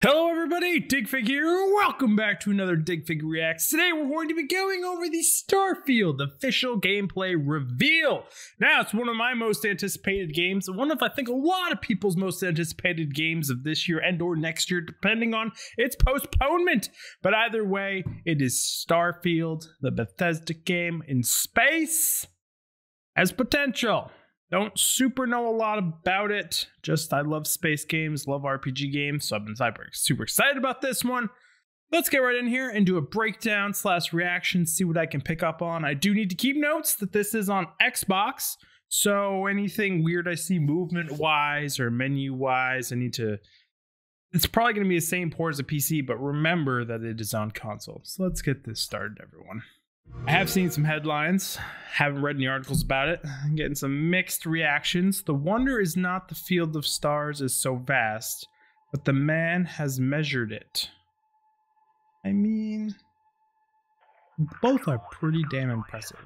Hello everybody, Digfig here. Welcome back to another Digfig Reacts. Today we're going to be going over the Starfield official gameplay reveal. Now, it's one of my most anticipated games, one of I think a lot of people's most anticipated games of this year and or next year, depending on its postponement. But either way, it is Starfield, the Bethesda game in space, has potential. Don't super know a lot about it. Just I love space games, love RPG games, so I've been super excited about this one. Let's get right in here and do a breakdown / reaction, see what I can pick up on. I do need to keep notes that this is on Xbox, so anything weird I see movement-wise or menu-wise, it's probably going to be the same port as a PC, but remember that it is on console. So let's get this started, everyone. I have seen some headlines, haven't read any articles about it, I'm getting some mixed reactions. The wonder is not the field of stars is so vast, but the man has measured it. I mean, both are pretty damn impressive.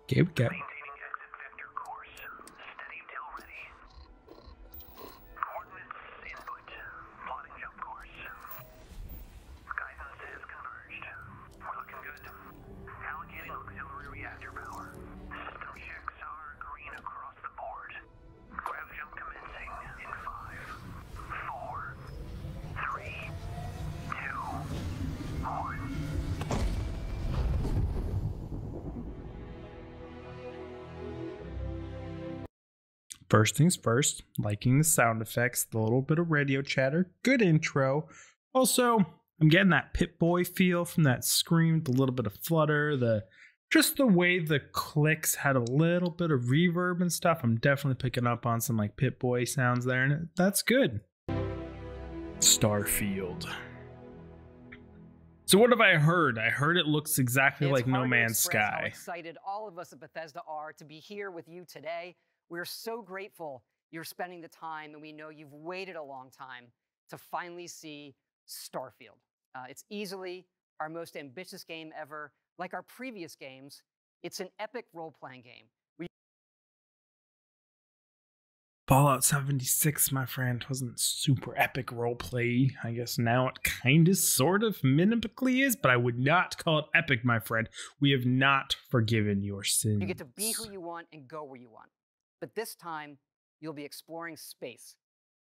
Okay, we got first things first, liking the sound effects, the little bit of radio chatter, good intro. Also, I'm getting that Pip-Boy feel from that scream, the little bit of flutter, just the way the clicks had a little bit of reverb and stuff. I'm definitely picking up on some like Pip-Boy sounds there, and that's good. Starfield. So what have I heard? I heard it looks exactly like No Man's Sky. How excited all of us at Bethesda are to be here with you today. We're so grateful you're spending the time, and we know you've waited a long time to finally see Starfield. It's easily our most ambitious game ever. Like our previous games, it's an epic role-playing game. Fallout 76, my friend, wasn't super epic roleplay. I guess now it kind of, sort of, minimally is, but I would not call it epic, my friend. We have not forgiven your sins. You get to be who you want and go where you want. But this time, you'll be exploring space.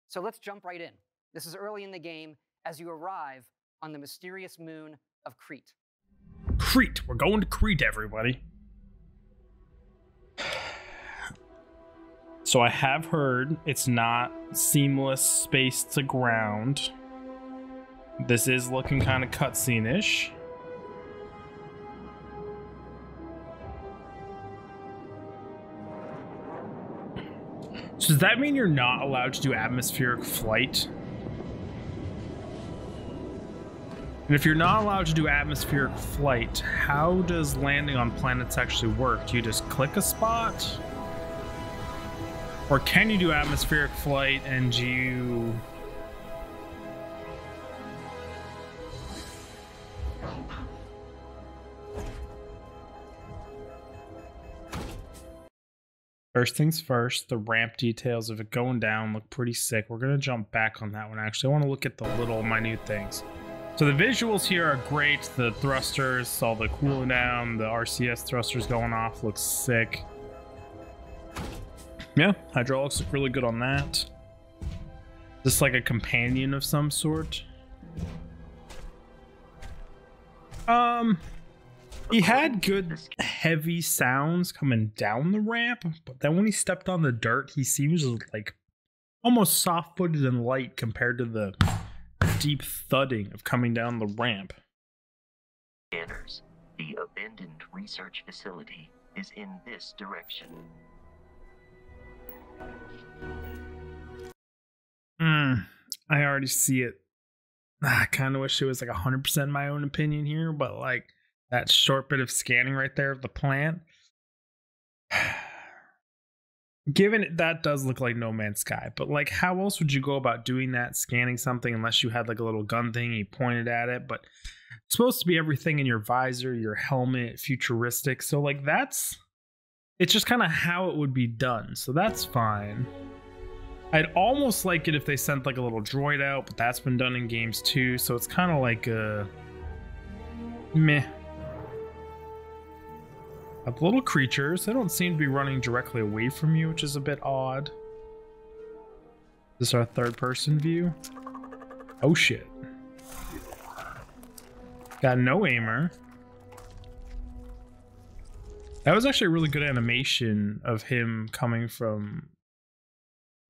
So let's jump right in. This is early in the game as you arrive on the mysterious moon of Crete. Crete! We're going to Crete, everybody. So I have heard it's not seamless space to ground. This is looking kind of cutscene-ish. So does that mean you're not allowed to do atmospheric flight? And if you're not allowed to do atmospheric flight, how does landing on planets actually work? Do you just click a spot? Or can you do atmospheric flight and you... First things first, the ramp details of it going down look pretty sick. We're going to jump back on that one, actually. I want to look at the little minute things. So the visuals here are great. The thrusters, all the cooling down, the RCS thrusters going off looks sick. Yeah, hydraulics look really good on that. Just like a companion of some sort. He had good heavy sounds coming down the ramp, but then when he stepped on the dirt, he seems like almost soft-footed and light compared to the deep thudding of coming down the ramp. Scanners. The abandoned research facility is in this direction. I already see it. I kind of wish it was like 100% my own opinion here, but like that short bit of scanning right there of the plant. given that does look like No Man's Sky, but like how else would you go about doing that, scanning something, unless you had like a little gun thing, you pointed at it? But it's supposed to be everything in your visor, your helmet, futuristic. So like it's just kind of how it would be done. So that's fine. I'd almost like it if they sent like a little droid out, but that's been done in games too. So it's kind of like a meh. The little creatures, they don't seem to be running directly away from you, which is a bit odd. This is our third person view. Oh shit. Got no aimer. That was actually a really good animation of him coming from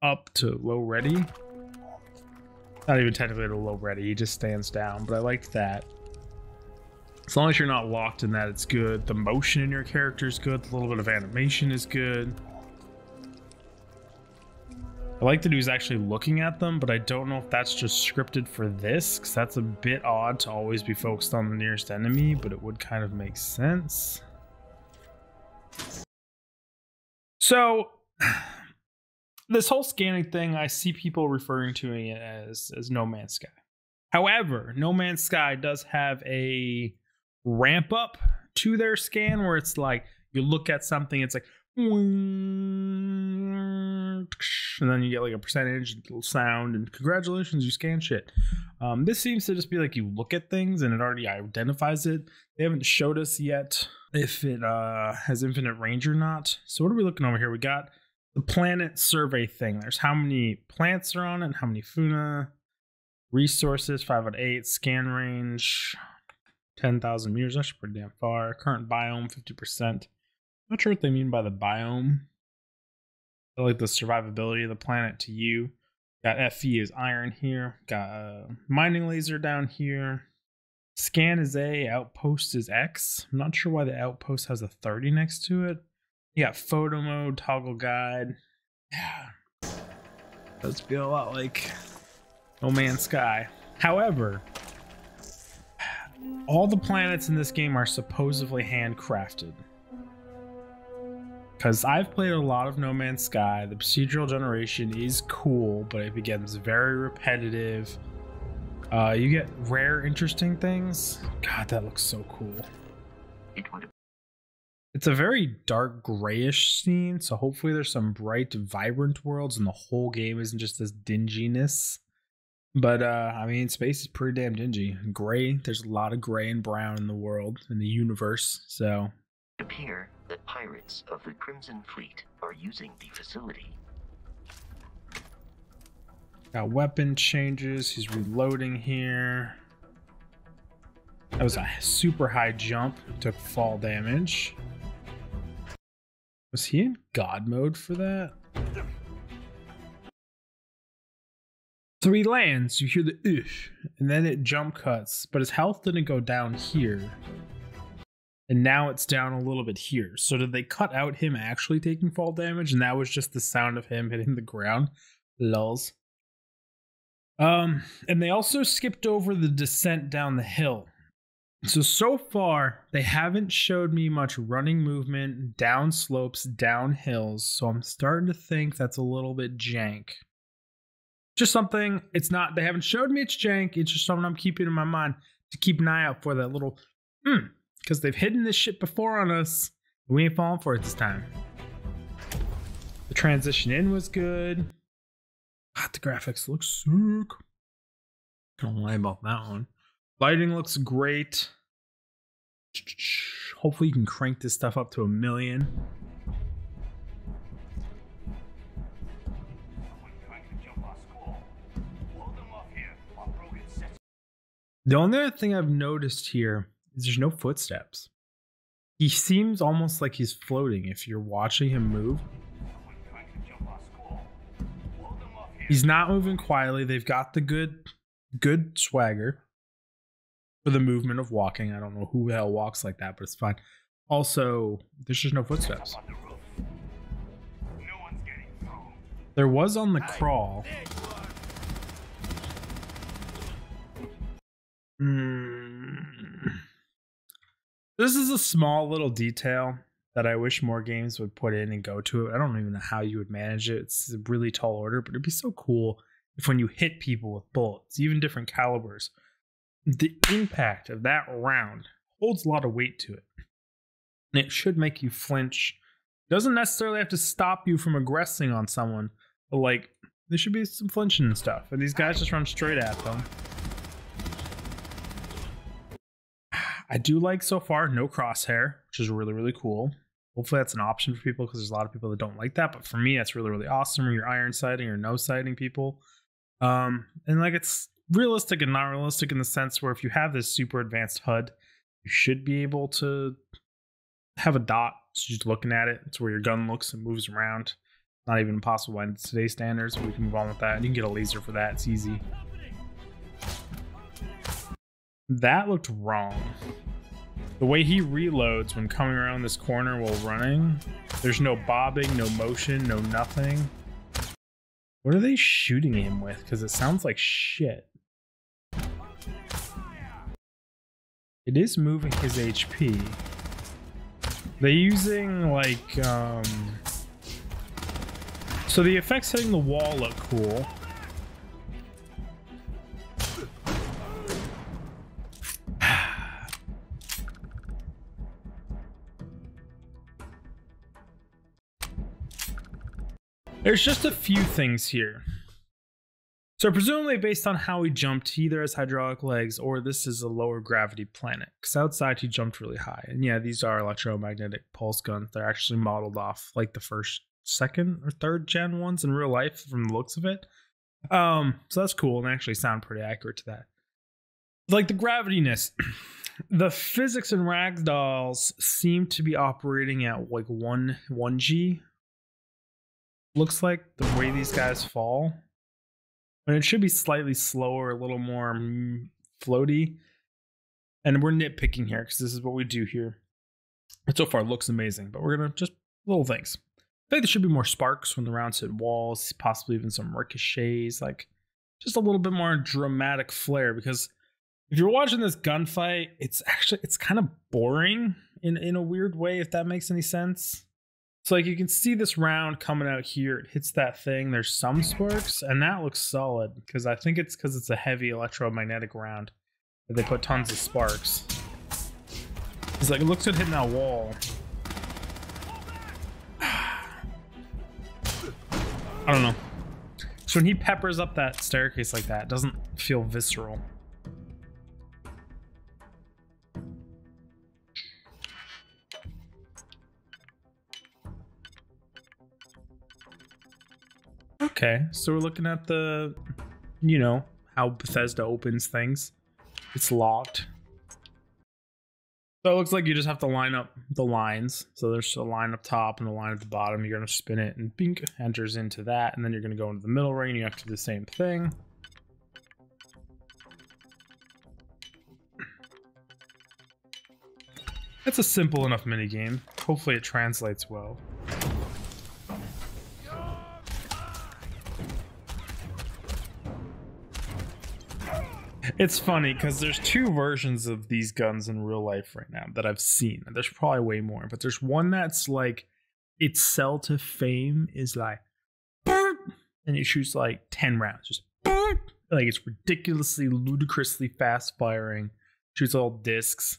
up to low ready. Not even technically to low ready, he just stands down, but I liked that. As long as you're not locked in that, it's good. The motion in your character is good. A little bit of animation is good. I like that he was actually looking at them, but I don't know if that's just scripted for this, because that's a bit odd to always be focused on the nearest enemy, but it would kind of make sense. So, this whole scanning thing, I see people referring to it as No Man's Sky. However, No Man's Sky does have a ramp up to their scan where it's like you look at something, it's like, and then you get like a percentage, little sound, and congratulations, you scan shit. This seems to just be like you look at things and it already identifies it. They haven't showed us yet if it has infinite range or not. So what are we looking over here? We got the planet survey thing. There's how many plants are on it, how many Funa, resources, 5 out of 8, scan range, 10,000 meters, actually pretty damn far. Current biome, 50%. Not sure what they mean by the biome. I like the survivability of the planet to you. Got FE is iron here. Got a mining laser down here. Scan is A, outpost is X. I'm not sure why the outpost has a 30 next to it. You got photo mode, toggle guide. Yeah. Does feel a lot like No Man's Sky. However, all the planets in this game are supposedly handcrafted. Because I've played a lot of No Man's Sky. The procedural generation is cool, but it becomes very repetitive. You get rare, interesting things. God, that looks so cool. It's a very dark grayish scene, so hopefully there's some bright, vibrant worlds and the whole game isn't just this dinginess. But, I mean, space is pretty damn dingy. Gray, there's a lot of gray and brown in the world, in the universe, so... It would appear that pirates of the Crimson Fleet are using the facility. Got weapon changes, he's reloading here. That was a super high jump, took fall damage. Was he in God mode for that? So he lands, you hear the oosh, and then it jump cuts, but his health didn't go down here. And now it's down a little bit here. So did they cut out him actually taking fall damage, and that was just the sound of him hitting the ground? Lulz. And they also skipped over the descent down the hill. So far, they haven't showed me much running movement, down slopes, down hills, so I'm starting to think that's a little bit jank. Just something, it's not, they haven't showed me it's jank, it's just something I'm keeping in my mind to keep an eye out for, that little, because they've hidden this shit before on us, and we ain't falling for it this time. The transition in was good. God, the graphics look sick. Don't lie about that one. Lighting looks great. Hopefully you can crank this stuff up to 1 million. The only other thing I've noticed here is there's no footsteps. He seems almost like he's floating if you're watching him move. He's not moving quietly. They've got the good swagger for the movement of walking. I don't know who the hell walks like that, but it's fine. Also, there's just no footsteps. There was on the crawl. This is a small little detail, that I wish more games would put in and go to it. I don't even know how you would manage it. It's a really tall order, but it'd be so cool if when you hit people with bullets, even different calibers, the impact of that round holds a lot of weight to it. And it should make you flinch. Doesn't necessarily have to stop you from aggressing on someone, but like there should be some flinching and stuff. And these guys just run straight at them. I do like so far no crosshair, which is really, really cool. Hopefully that's an option for people because there's a lot of people that don't like that. But for me, that's really, really awesome. Or you're iron sighting or no sighting people. And like it's realistic and not realistic in the sense where if you have this super advanced HUD, you should be able to have a dot. So just looking at it, it's where your gun looks and moves around. Not even impossible by today's standards, but we can move on with that. And you can get a laser for that. It's easy. That looked wrong. The way he reloads when coming around this corner while running, there's no bobbing, no motion, no nothing. What are they shooting him with? Because it sounds like shit. It is moving his HP. They're using like, so the effects hitting the wall look cool. There's just a few things here. So presumably based on how he jumped, he either has hydraulic legs or this is a lower gravity planet. Because outside he jumped really high. And yeah, these are electromagnetic pulse guns. They're actually modeled off like the first, second, or third gen ones in real life from the looks of it. So that's cool and actually sound pretty accurate to that. Like the gravitiness. The physics in ragdolls seem to be operating at like 1G. Looks like the way these guys fall, but it should be slightly slower, a little more floaty. And we're nitpicking here because this is what we do here. And so far it looks amazing, but we're gonna just little things. I think there should be more sparks when the rounds hit walls, possibly even some ricochets, like just a little bit more dramatic flair. Because if you're watching this gunfight, it's kind of boring in a weird way, if that makes any sense. So like you can see this round coming out here, it hits that thing, there's some sparks, and that looks solid, because I think it's because it's a heavy electromagnetic round that they put tons of sparks. It's like, it looks good hitting that wall. I don't know. So when he peppers up that staircase like that, it doesn't feel visceral. Okay, so we're looking at the, you know, how Bethesda opens things. It's locked. So it looks like you just have to line up the lines. So there's a line up top and a line at the bottom. You're going to spin it and bink, enters into that. And then you're going to go into the middle ring and you have to do the same thing. It's a simple enough minigame. Hopefully it translates well. It's funny because there's two versions of these guns in real life right now that I've seen. There's probably way more, but there's one that's like its sell to fame is like, and it shoots like 10 rounds, just like it's ridiculously, ludicrously fast firing, shoots all discs,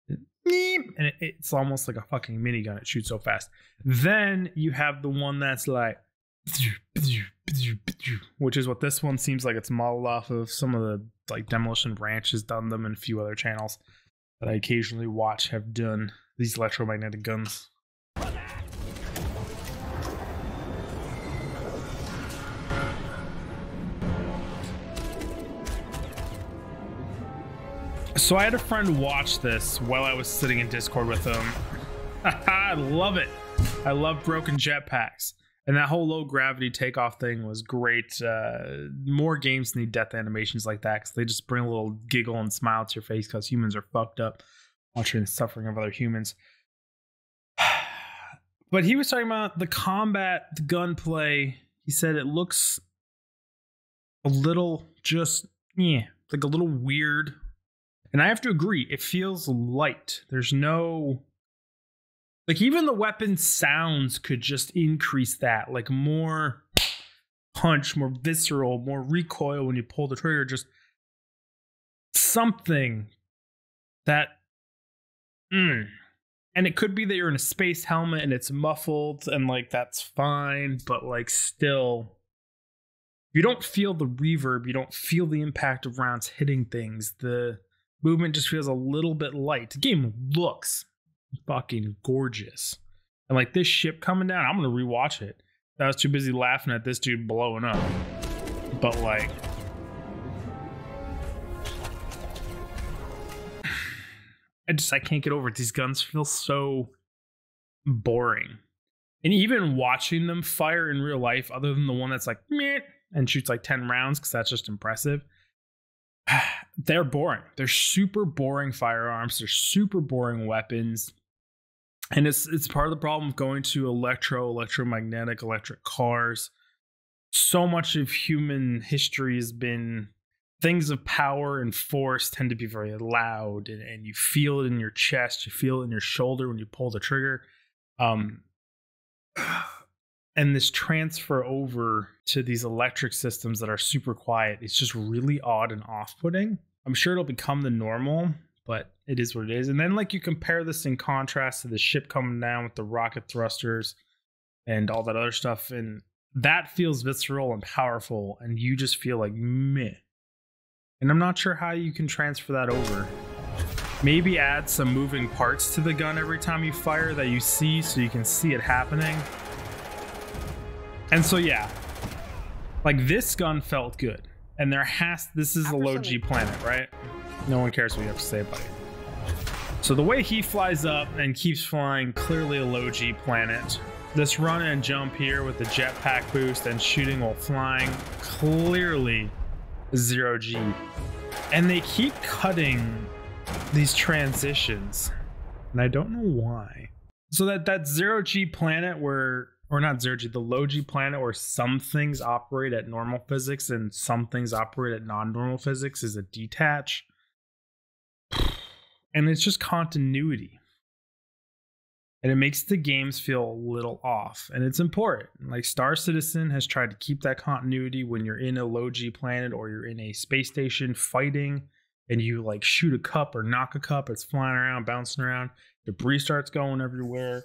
and it's almost like a fucking minigun. It shoots so fast. Then you have the one that's like, which is what this one seems like it's modeled off of. Some of the like Demolition Ranch has done them, and a few other channels that I occasionally watch have done these electromagnetic guns. So I had a friend watch this while I was sitting in Discord with him. I love it. I love broken jetpacks. And that whole low gravity takeoff thing was great. More games need death animations like that because they just bring a little giggle and smile to your face because humans are fucked up watching the suffering of other humans. But he was talking about the combat, the gunplay. He said it looks a little just, like a little weird. And I have to agree, it feels light. There's no Like even the weapon sounds could just increase that, like more punch, more visceral, more recoil when you pull the trigger, just something that and it could be that you're in a space helmet and it's muffled and like that's fine, but like still you don't feel the reverb, you don't feel the impact of rounds hitting things. The movement just feels a little bit light. The game looks fucking gorgeous. And like this ship coming down, I'm gonna rewatch it. I was too busy laughing at this dude blowing up. But like I can't get over it. These guns feel so boring. And even watching them fire in real life, other than the one that's like meh and shoots like 10 rounds, because that's just impressive. They're boring. They're super boring firearms. They're super boring weapons. And it's part of the problem of going to electromagnetic, electric cars. So much of human history has been things of power and force tend to be very loud, and you feel it in your chest, you feel it in your shoulder when you pull the trigger. And this transfer over to these electric systems that are super quiet, it's just really odd and off-putting. I'm sure it'll become the normal, but it is what it is. And then like you compare this in contrast to the ship coming down with the rocket thrusters and all that other stuff, and that feels visceral and powerful, and you just feel like meh. And I'm not sure how you can transfer that over. Maybe add some moving parts to the gun every time you fire that you see, so you can see it happening. And so yeah, like this gun felt good. And this is a low G planet, right? No one cares what you have to say about it. So the way he flies up and keeps flying, clearly a low G planet. This run and jump here with the jetpack boost and shooting while flying, clearly 0 G. And they keep cutting these transitions, and I don't know why. So that 0 G planet where, or not 0 G, the low G planet where some things operate at normal physics and some things operate at non-normal physics is a detach. And it's just continuity. And it makes the games feel a little off. And it's important. Like Star Citizen has tried to keep that continuity when you're in a low G planet or you're in a space station fighting and you like shoot a cup or knock a cup, it's flying around, bouncing around, debris starts going everywhere.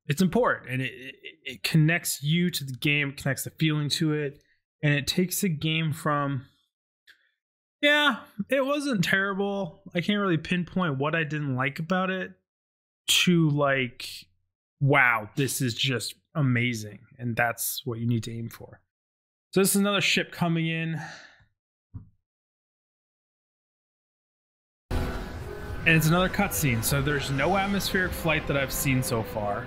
It's important, and it connects you to the game, connects the feeling to it, and it takes a game from, yeah, it wasn't terrible, I can't really pinpoint what I didn't like about it, to like, wow, this is just amazing. And that's what you need to aim for. So this is another ship coming in. And it's another cutscene. So there's no atmospheric flight that I've seen so far.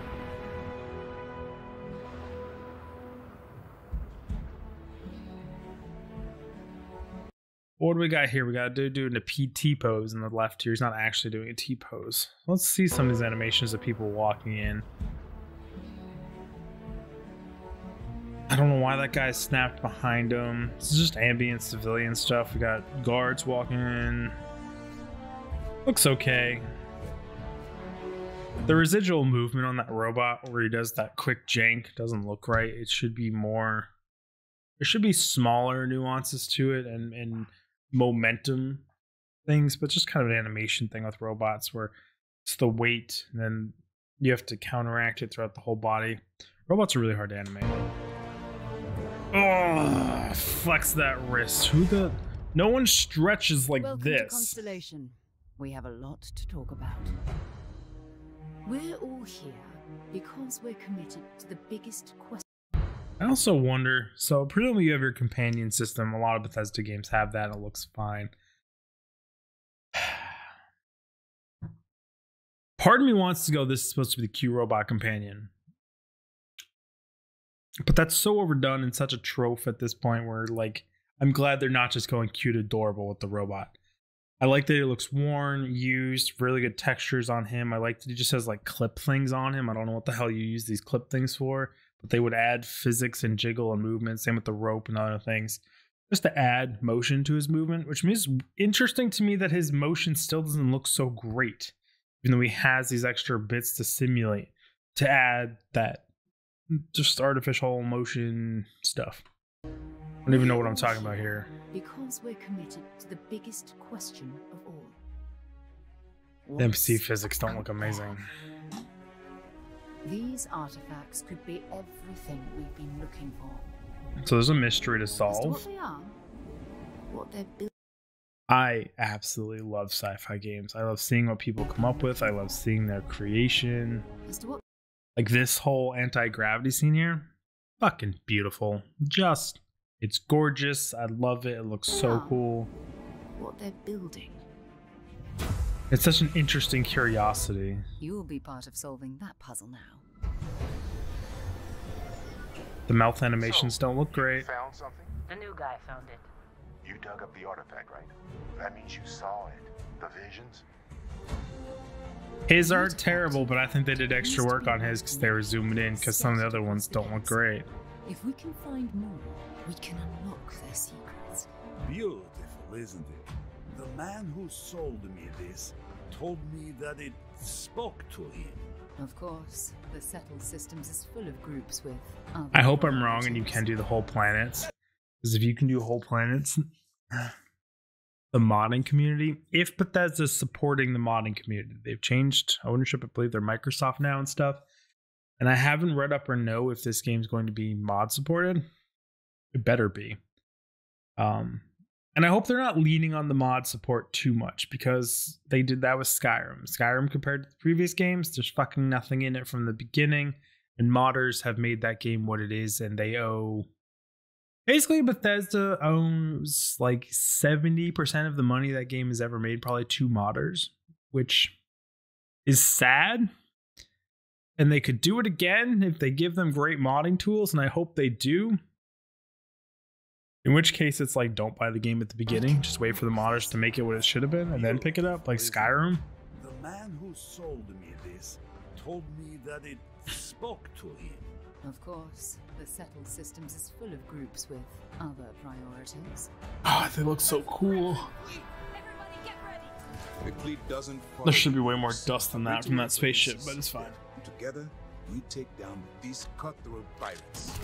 What do we got here? We got a dude doing a PT pose in the left here. He's not actually doing a T pose. Let's see some of these animations of people walking in. I don't know why that guy snapped behind him. This is just ambient civilian stuff. We got guards walking in. Looks okay. The residual movement on that robot where he does that quick jank doesn't look right. It should be more... There should be smaller nuances to it and momentum things, but just kind of an animation thing with robots where it's the weight and then you have to counteract it throughout the whole body. Robots are really hard to animate. Oh, flex that wrist. No one stretches like Welcome this. To Constellation. We have a lot to talk about. We're all here because we're committed to the biggest question. I also wonder, so presumably you have your companion system. A lot of Bethesda games have that, and it looks fine. Part of me wants to go, this is supposed to be the Q Robot companion. But that's so overdone and such a trope at this point where, like, I'm glad they're not just going cute adorable with the robot. I like that it looks worn, used, really good textures on him. I like that he just has, like, clip things on him. I don't know what the hell you use these clip things for. But they would add physics and jiggle and movement, same with the rope and other things, just to add motion to his movement, which means interesting to me that his motion still doesn't look so great. even though he has these extra bits to simulate, to add that just artificial motion stuff. I don't even know what I'm talking about here. Because we're committed to the biggest question of all. The NPC physics don't look amazing. These artifacts could be everything we've been looking for. So there's a mystery to As to solve. what they are, what they're built. I absolutely love sci-fi games. I love seeing what people come up with. I love seeing their creation. As to what Like this whole anti-gravity scene here, fucking beautiful. Just, it's gorgeous. I love it. It looks so cool. what they're building. It's such an interesting curiosity. You'll be part of solving that puzzle now. The mouth animations don't look great. Found something? The new guy found it. You dug up the artifact, right? That means you saw it. The visions? His aren't terrible, but I think they did extra work on his because they were zooming in because some of the other ones don't look great. If we can find more, we can unlock their secrets. Beautiful, isn't it? The man who sold me this told me that it spoke to him. Of course, the Settled Systems is full of groups with other I hope I'm wrong and you priorities. can do the whole planets. Because if you can do whole planets, the modding community, if Bethesda's supporting the modding community, they've changed ownership. I believe they're Microsoft now and stuff. And I haven't read up or know if this game's going to be mod supported. It better be. And I hope they're not leaning on the mod support too much because they did that with Skyrim. Skyrim compared to the previous games, there's fucking nothing in it from the beginning. And modders have made that game what it is, and they owe... Basically, Bethesda owns like 70% of the money that game has ever made, probably to modders, which is sad. And they could do it again if they give them great modding tools, and I hope they do. In which case, it's like, don't buy the game at the beginning. Just wait for the modders to make it what it should have been, and then pick it up, like Skyrim. The man who sold me this told me that it spoke to him. Of course, the Settled Systems is full of groups with other priorities. Oh, they look so cool. The fleet doesn't There should be way more dust than that from that spaceship, but it's fine. Together, we take down these cutthroat pirates.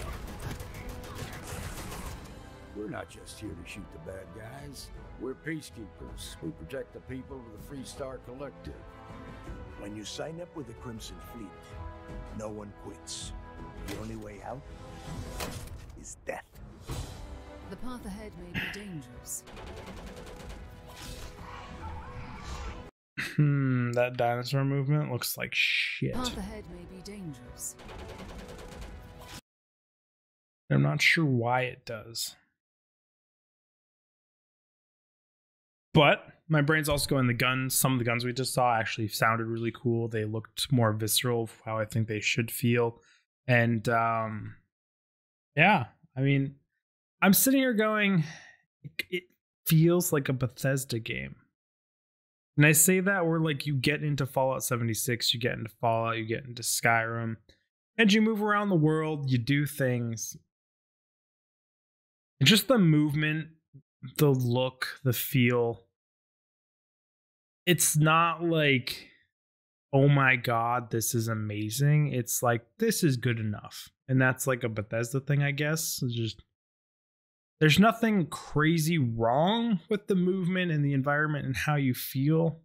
We're not just here to shoot the bad guys. We're peacekeepers. We protect the people of the Freestar Collective. When you sign up with the Crimson Fleet, no one quits. The only way out is death. The path ahead may be dangerous. That dinosaur movement looks like shit. Path ahead may be dangerous. I'm not sure why it does. But my brain's also going, the guns, some of the guns we just saw actually sounded really cool. They looked more visceral, how I think they should feel. And yeah, I mean, I'm sitting here going, it feels like a Bethesda game. And I say that where like you get into Fallout 76, you get into Fallout, you get into Skyrim, and you move around the world, you do things. Just the movement, the look, the feel. It's not like, oh my god, this is amazing. It's like, this is good enough. And that's like a Bethesda thing, I guess. It's just, there's nothing crazy wrong with the movement and the environment and how you feel.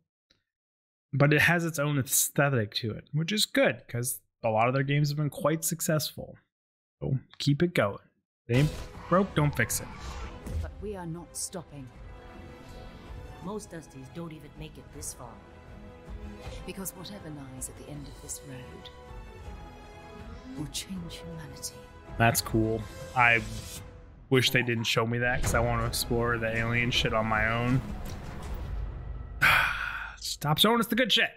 But it has its own aesthetic to it, which is good because a lot of their games have been quite successful. So keep it going. It ain't broke, don't fix it. But we are not stopping. Most Dusties don't even make it this far. Because whatever lies at the end of this road will change humanity. That's cool. I wish they didn't show me that because I want to explore the alien shit on my own. Stop showing us the good shit.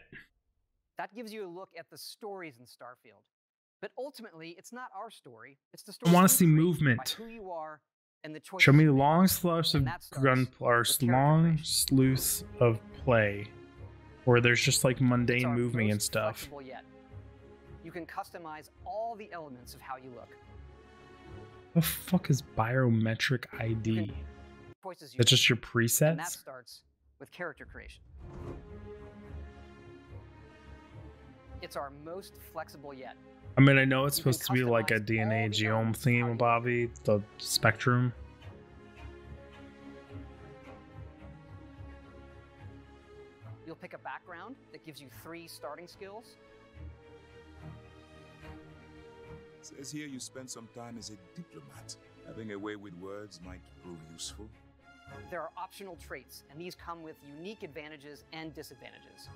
That gives you a look at the stories in Starfield. But ultimately, it's not our story. It's the story I want to you see create movement. by who you are and the choices Show me you make. long sleuths of And that starts gun or with character long creation. sleuths of play, where there's just like It's mundane our moving and most stuff. flexible yet. You can customize all the elements of how you look. The fuck is biometric You ID? can choices you That's just your make, and that presets. starts with character creation. It's our most flexible yet. I mean, I know it's You can supposed to be like a customize DNA all the geome elements theme how of you Bobby, the spectrum. You'll pick a background that gives you 3 starting skills. Says here you spent some time as a diplomat. Having a way with words might prove useful. There are optional traits, and these come with unique advantages and disadvantages.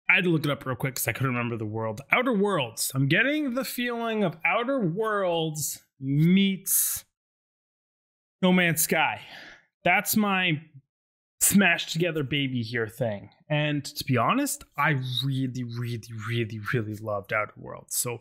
I had to look it up real quick because I couldn't remember the world. Outer Worlds. I'm getting the feeling of Outer Worlds meets No Man's Sky. That's my smashed together baby here thing. And to be honest, I really, really, really, really loved Outer Worlds. So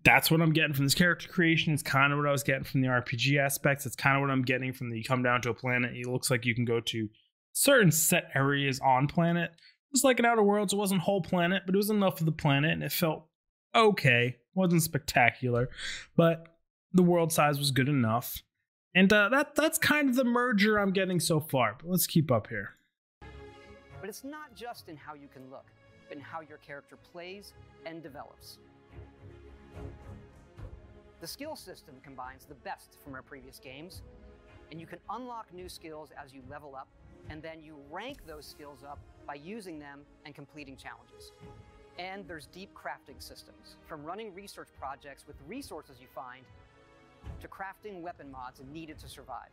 that's what I'm getting from this character creation. It's kind of what I was getting from the RPG aspects. It's kind of what I'm getting from the you come down to a planet. It looks like you can go to certain set areas on planet. Just like in Outer Worlds, it wasn't whole planet, but it was enough of the planet, and it felt okay. Wasn't spectacular, but the world size was good enough. And that's kind of the merger I'm getting so far. But let's keep up here. But it's not just in how you can look, but in how your character plays and develops. The skill system combines the best from our previous games, and you can unlock new skills as you level up, and then you rank those skills up by using them and completing challenges. And there's deep crafting systems, from running research projects with resources you find, to crafting weapon mods needed to survive.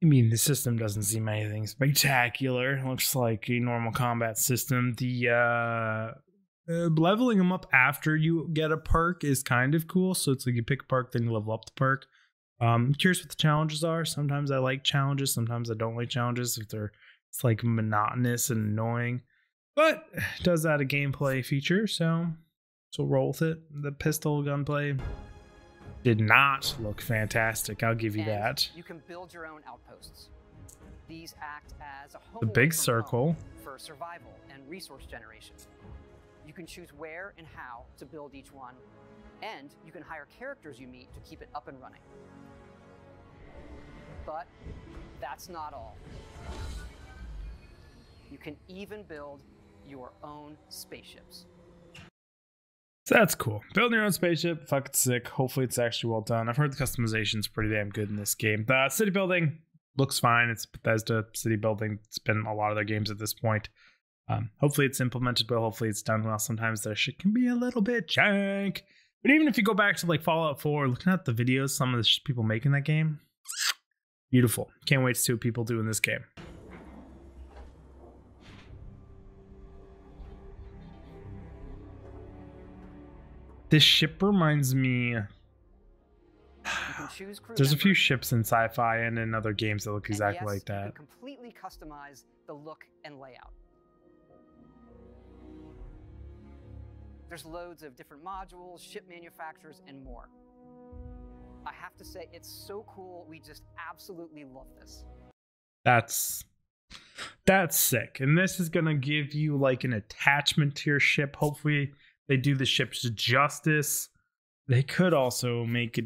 I mean, the system doesn't seem anything spectacular. It looks like a normal combat system. The leveling them up after you get a perk is kind of cool. So it's like you pick a perk, then you level up the perk. I'm curious what the challenges are. Sometimes I like challenges. Sometimes I don't like challenges if it's like monotonous and annoying. But it does add a gameplay feature, so roll with it. The pistol gunplay did not look fantastic. I'll give you And that. you can build your own outposts. These act as a home The big circle for survival and resource generation. You can choose where and how to build each one, and you can hire characters you meet to keep it up and running. But that's not all. You can even build your own spaceships. So that's cool. Building your own spaceship, fucking sick. Hopefully it's actually well done. I've heard the customization's pretty damn good in this game. The city building looks fine. It's Bethesda city building. It's been a lot of their games at this point. Hopefully it's implemented well. Hopefully it's done well. Sometimes their shit can be a little bit jank. But even if you go back to like Fallout 4, looking at the videos, some of the people making that game, beautiful. Can't wait to see what people do in this game. This ship reminds me. There's a few ships in sci-fi and in other games that look exactly like that. You can completely customize the look and layout. There's loads of different modules, ship manufacturers, and more. I have to say, it's so cool. We just absolutely love this. That's sick. And this is gonna give you like an attachment to your ship. Hopefully they do the ship's justice. They could also make it.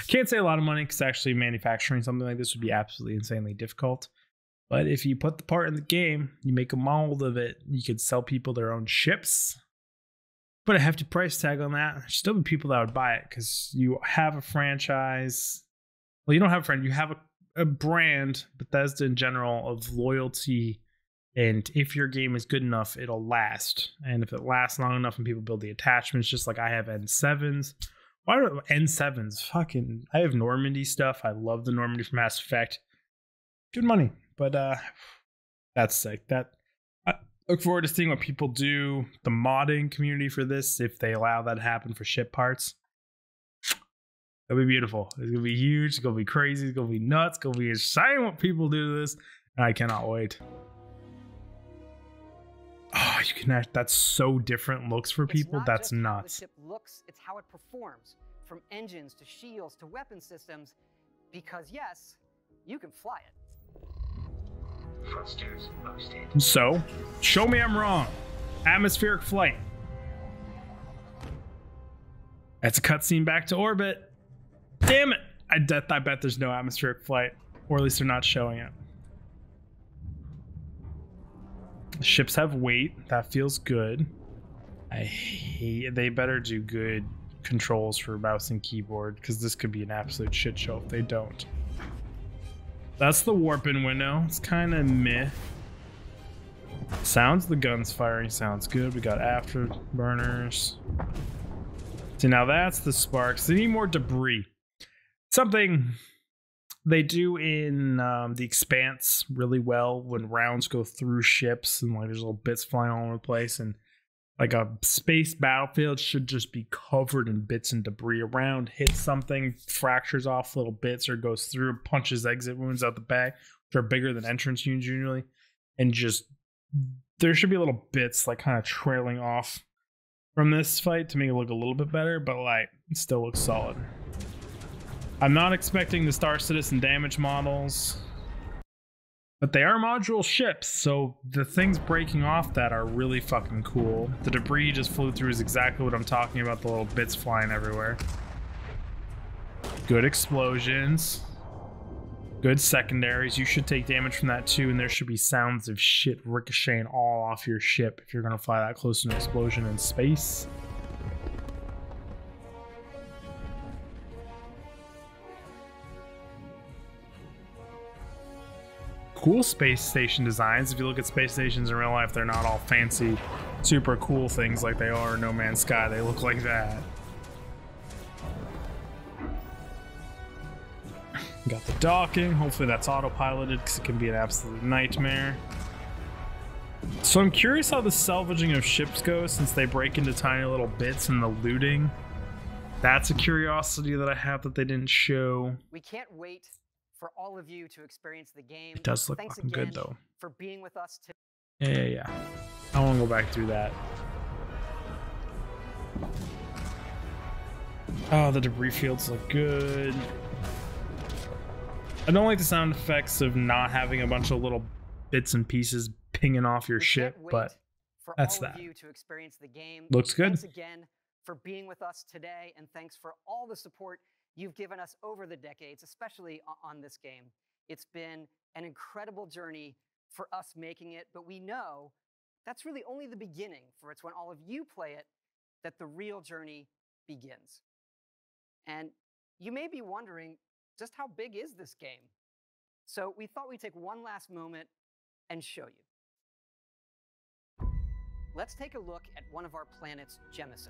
Can't say a lot of money because actually manufacturing something like this would be absolutely insanely difficult. But if you put the part in the game, you make a mold of it, you could sell people their own ships. Put a hefty price tag on that. There's still be people that would buy it because you have a franchise. Well, you don't have a friend. You have a brand, Bethesda in general, of loyalty. And if your game is good enough, it'll last. And if it lasts long enough and people build the attachments, just like I have N7s. Why do N7s? Fucking, I have Normandy stuff. I love the Normandy from Mass Effect. Good money. But that's sick. I look forward to seeing what people do. The modding community for this, if they allow that to happen for ship parts. It'll be beautiful. It's gonna be huge. It's gonna be crazy. It's gonna be nuts. It's gonna be exciting what people do to this. And I cannot wait. Oh, you can act. That's so different looks for people. That's nuts. The ship looks, it's how it performs, from engines to shields to weapon systems. Because yes, you can fly it. Thrusters boosted. So, show me I'm wrong. Atmospheric flight. That's a cutscene back to orbit. Damn it! I bet there's no atmospheric flight, or at least they're not showing it. The ships have weight. That feels good. They better do good controls for mouse and keyboard, because this could be an absolute shit show if they don't. That's the warp-in window. It's kind of meh. The guns firing sounds good. We got afterburners. See, now that's the sparks. They need more debris. Something they do in The Expanse really well when rounds go through ships and like there's little bits flying all over the place, and like a space battlefield should just be covered in bits and debris. Around hits something, fractures off little bits or goes through, punches exit wounds out the back, which are bigger than entrance wounds usually, and just there should be little bits like kind of trailing off from this fight to make it look a little bit better, but like it still looks solid. I'm not expecting the Star Citizen damage models, but they are module ships, so the things breaking off that are really fucking cool. The debris just flew through is exactly what I'm talking about, the little bits flying everywhere. Good explosions. Good secondaries. You should take damage from that too, and there should be sounds of shit ricocheting all off your ship if you're gonna fly that close to an explosion in space. Cool space station designs. If you look at space stations in real life, they're not all fancy, super cool things like they are in No Man's Sky. They look like that. Got the docking. Hopefully that's autopiloted because it can be an absolute nightmare. So I'm curious how the salvaging of ships goes since they break into tiny little bits and the looting. That's a curiosity that I have that they didn't show. We can't wait for all of you to experience the game. It does look Thanks fucking again good though. For being with us today. Yeah. I want to go back through that. Oh, the debris fields look good. I don't like the sound effects of not having a bunch of little bits and pieces pinging off your ship, but that's that. You to experience the game. Looks good. Thanks again for being with us today, and thanks for all the support you've given us over the decades, especially on this game. It's been an incredible journey for us making it, but we know that's really only the beginning, for it's when all of you play it that the real journey begins. And you may be wondering, just how big is this game? So we thought we'd take one last moment and show you. Let's take a look at one of our planets, Jemison.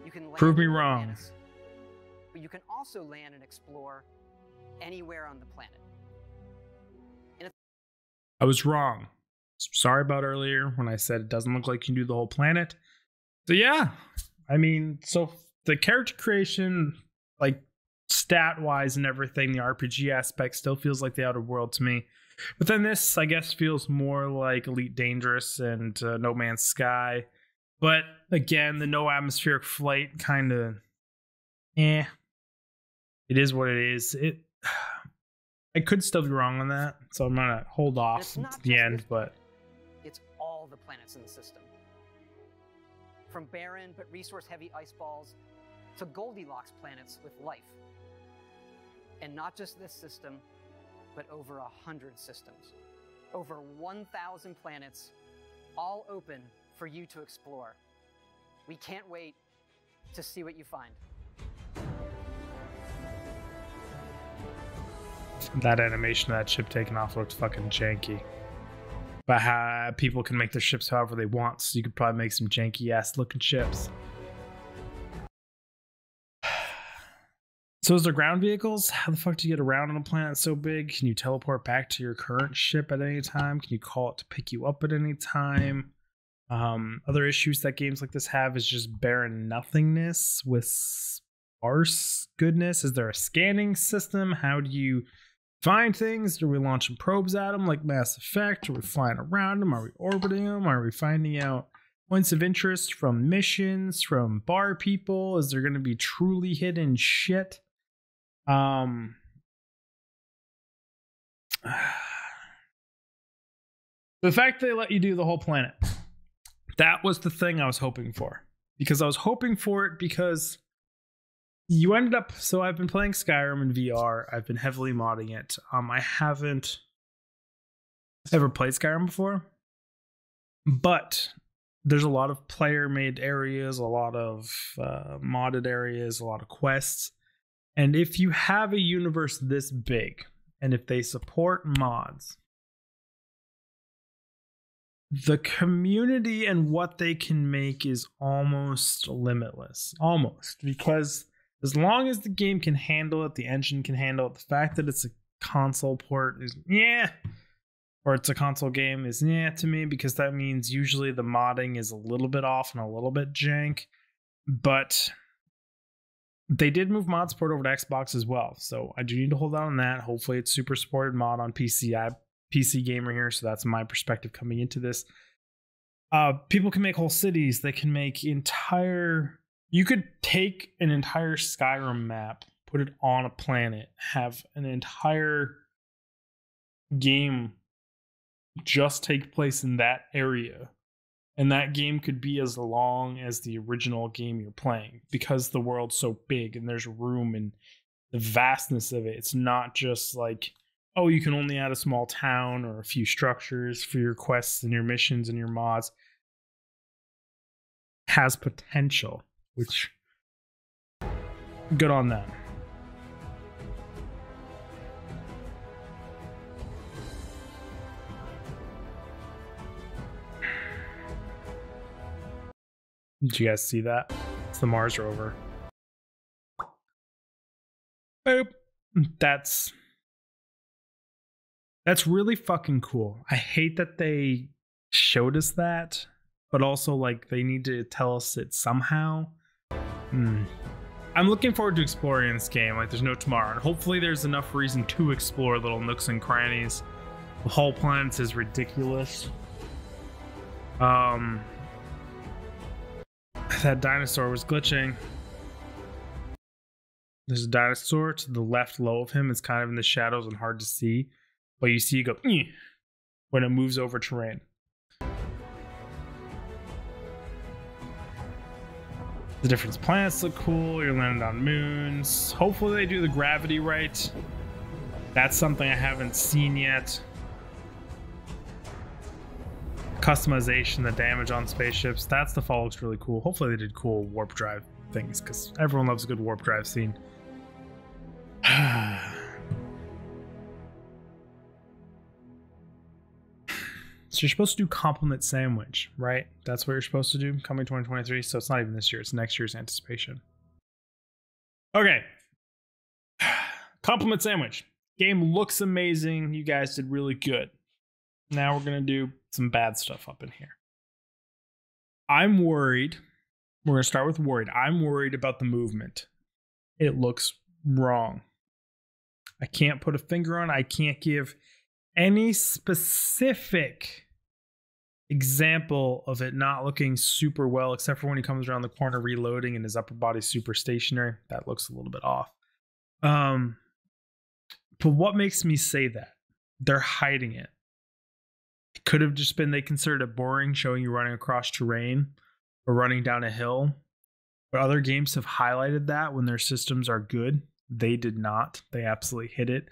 You can land Prove me wrong. Atlantis, but you can also land and explore anywhere on the planet. I was wrong. Sorry about earlier when I said it doesn't look like you can do the whole planet. So yeah, I mean, so the character creation, like stat-wise and everything, the RPG aspect still feels like the Outer World to me. But then this, I guess, feels more like Elite Dangerous and No Man's Sky. But again, the no atmospheric flight kind of, it is what it is. I could still be wrong on that, so I'm gonna hold off to the end. But it's all the planets in the system, from barren but resource-heavy ice balls to Goldilocks planets with life. And not just this system, but over 100 systems. Over 1,000 planets, all open for you to explore. We can't wait to see what you find. That animation of that ship taking off looked fucking janky. But people can make their ships however they want, so you could probably make some janky ass looking ships. So is there ground vehicles? How the fuck do you get around on a planet so big? Can you teleport back to your current ship at any time? Can you call it to pick you up at any time? Other issues that games like this have is just barren nothingness with sparse goodness. Is there a scanning system? How do you find things? Are we launching probes at them like Mass Effect? Are we flying around them? Are we orbiting them? Are we finding out points of interest from missions, from bar people? Is there going to be truly hidden shit? The fact they let you do the whole planet, that was the thing I was hoping for. Because I was hoping for it because you ended up, so I've been playing Skyrim in VR. I've been heavily modding it. I haven't ever played Skyrim before, but there's a lot of player-made areas, a lot of modded areas, a lot of quests. And if you have a universe this big, and if they support mods, the community and what they can make is almost limitless. Almost. Because as long as the game can handle it, the engine can handle it, the fact that it's a console port is, or it's a console game is, to me, because that means usually the modding is a little bit off and a little bit jank. But they did move mod support over to Xbox as well. So I do need to hold out on that. Hopefully it's super supported mod on PC. I'm PC gamer here, so that's my perspective coming into this. People can make whole cities. They can make entire... You could take an entire Skyrim map, put it on a planet, have an entire game just take place in that area. And that game could be as long as the original game you're playing, because the world's so big and there's room and the vastness of it. It's not just like, oh, you can only add a small town or a few structures for your quests and your missions and your mods. It has potential, which, good on them. Did you guys see that? It's the Mars rover. Boop. That's really fucking cool. I hate that they showed us that, but also like they need to tell us it somehow. I'm looking forward to exploring this game like there's no tomorrow, and hopefully there's enough reason to explore little nooks and crannies. The whole planet is ridiculous. That dinosaur was glitching. There's a dinosaur to the left low of him. It's kind of in the shadows and hard to see, but you see it go when it moves over terrain. The different planets look cool. You're landing on moons. Hopefully they do the gravity right. That's something I haven't seen yet. Customization, the damage on spaceships, that stuff all looks really cool. Hopefully they did cool warp drive things, because everyone loves a good warp drive scene. So you're supposed to do compliment sandwich, right? That's what you're supposed to do coming 2023. So it's not even this year, it's next year's anticipation. Okay. Compliment sandwich. Game looks amazing. You guys did really good. Now we're going to do some bad stuff up in here. I'm worried. We're going to start with worried. I'm worried about the movement. It looks wrong. I can't put a finger on it. I can't give any specific example of it not looking super well, except for when he comes around the corner reloading and his upper body's super stationary. That looks a little bit off. But what makes me say that? They're hiding it. It could have just been they considered it boring, showing you running across terrain or running down a hill. But other games have highlighted that when their systems are good. They did not. They absolutely hit it.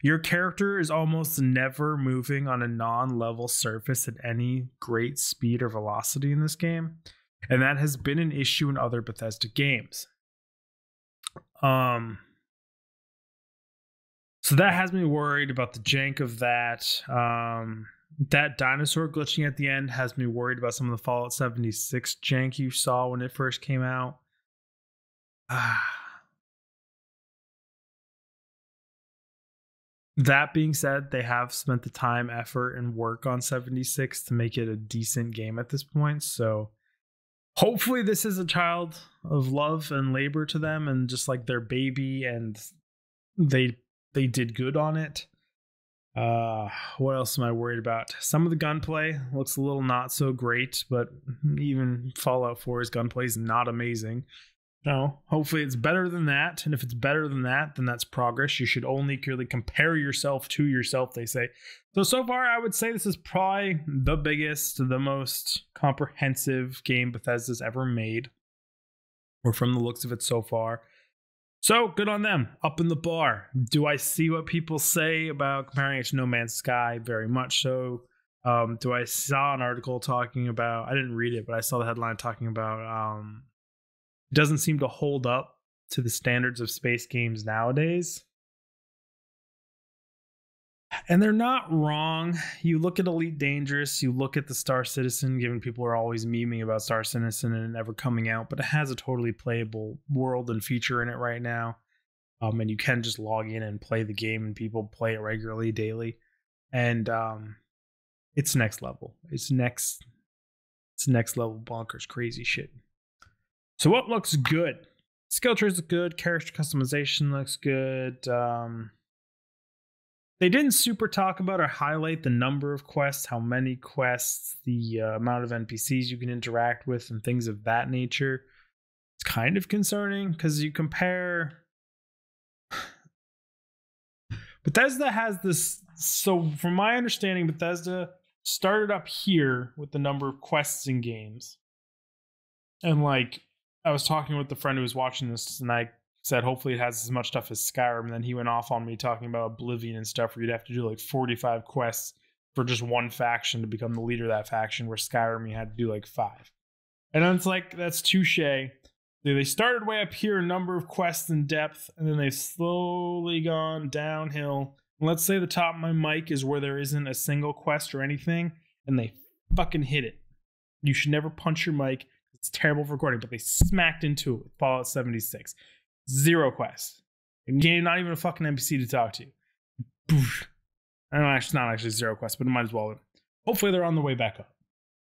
Your character is almost never moving on a non-level surface at any great speed or velocity in this game. And that has been an issue in other Bethesda games. So that has me worried about the jank of that. That dinosaur glitching at the end has me worried about some of the Fallout 76 jank you saw when it first came out. That being said, they have spent the time, effort, and work on 76 to make it a decent game at this point. So hopefully this is a child of love and labor to them and just like their baby, and they did good on it. What else am I worried about? Some of the gunplay looks a little not so great, but even Fallout 4's gunplay is not amazing. No, hopefully it's better than that. And if it's better than that, then that's progress. You should only really compare yourself to yourself, they say. So far, I would say this is probably the biggest, the most comprehensive game Bethesda's ever made, or from the looks of it so far. So good on them, up in the bar. Do I see what people say about comparing it to No Man's Sky? Very much so. Do I saw an article talking about, I didn't read it, but I saw the headline talking about it doesn't seem to hold up to the standards of space games nowadays. And they're not wrong. You look at Elite Dangerous, you look at the Star Citizen, given people are always memeing about Star Citizen and it never coming out, but it has a totally playable world and feature in it right now. And you can just log in and play the game, and people play it regularly, daily. And it's next level. It's next level bonkers, crazy shit. So what looks good? Skill trees look good. Character customization looks good. They didn't super talk about or highlight the number of quests, how many quests, the amount of NPCs you can interact with, and things of that nature. It's kind of concerning because you compare. Bethesda has this. So, from my understanding, Bethesda started up here with the number of quests in games. And, like, I was talking with the friend who was watching this, and I said hopefully it has as much stuff as Skyrim, and then he went off on me talking about Oblivion and stuff where you'd have to do like 45 quests for just one faction to become the leader of that faction, where Skyrim you had to do like 5. And then it's like, that's touche. They started way up here in number of quests and depth, and then they've slowly gone downhill. And let's say the top of my mic is where there isn't a single quest or anything, and they fucking hit it. You should never punch your mic. It's terrible for recording, but they smacked into it with Fallout 76. 0 quests. Not even a fucking NPC to talk to. I know it's not actually 0 quests, but it might as well. Hopefully they're on the way back up.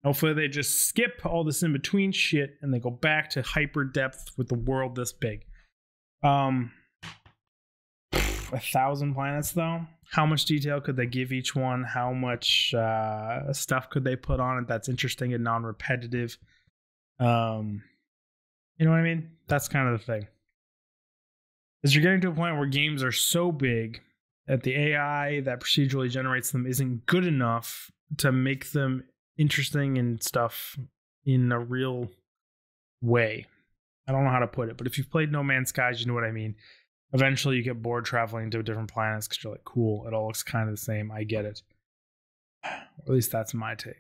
Hopefully they just skip all this in between shit and they go back to hyper depth with the world this big. 1,000 planets though. How much detail could they give each one? How much stuff could they put on it that's interesting and non-repetitive? You know what I mean? That's kind of the thing. Is you're getting to a point where games are so big that the AI that procedurally generates them isn't good enough to make them interesting and stuff in a real way. I don't know how to put it, but if you've played No Man's Skies, you know what I mean. Eventually you get bored traveling to different planets because you're like, cool, it all looks kind of the same. I get it. Or at least that's my take.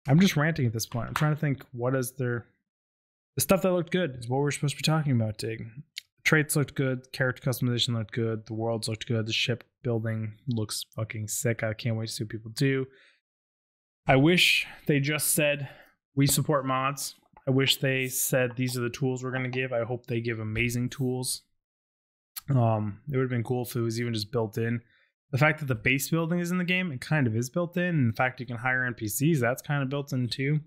I'm just ranting at this point. I'm trying to think, what is there... The stuff that looked good is what we're supposed to be talking about, Dig. The traits looked good. Character customization looked good. The worlds looked good. The ship building looks fucking sick. I can't wait to see what people do. I wish they just said, we support mods. I wish they said, these are the tools we're going to give. I hope they give amazing tools. It would have been cool if it was even just built in. The fact that the base building is in the game, it kind of is built in. And the fact you can hire NPCs, that's kind of built in too.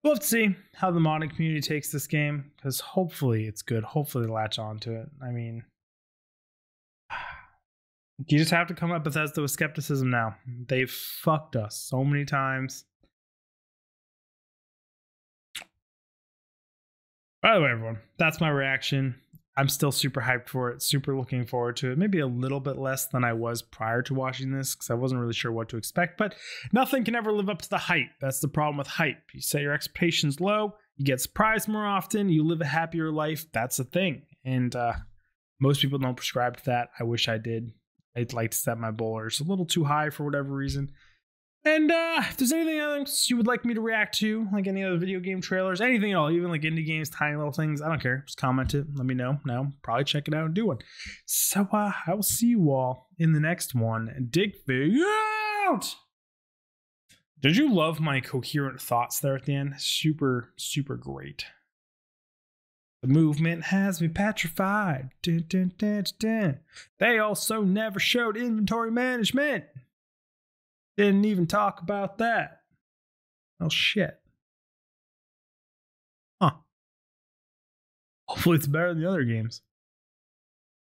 We'll have to see how the modding community takes this game, because hopefully it's good. Hopefully they latch on to it. I mean, you just have to come at Bethesda with skepticism now. They've fucked us so many times. By the way, everyone, that's my reaction. I'm still super hyped for it, super looking forward to it. Maybe a little bit less than I was prior to watching this because I wasn't really sure what to expect, but nothing can ever live up to the hype. That's the problem with hype. You set your expectations low, you get surprised more often, you live a happier life. That's the thing. And most people don't prescribe to that. I wish I did. I'd like to set my bowlers a little too high for whatever reason. And if there's anything else you would like me to react to, like any other video game trailers, anything at all, even like indie games, tiny little things, I don't care. Just comment it. Let me know. Now, probably check it out and do one. So I will see you all in the next one. Dig Fig out! Did you love my coherent thoughts there at the end? Super, super great. The movement has me petrified. Dun, dun, dun, dun. They also never showed inventory management. Didn't even talk about that. Oh, shit. Huh. Hopefully it's better than the other games.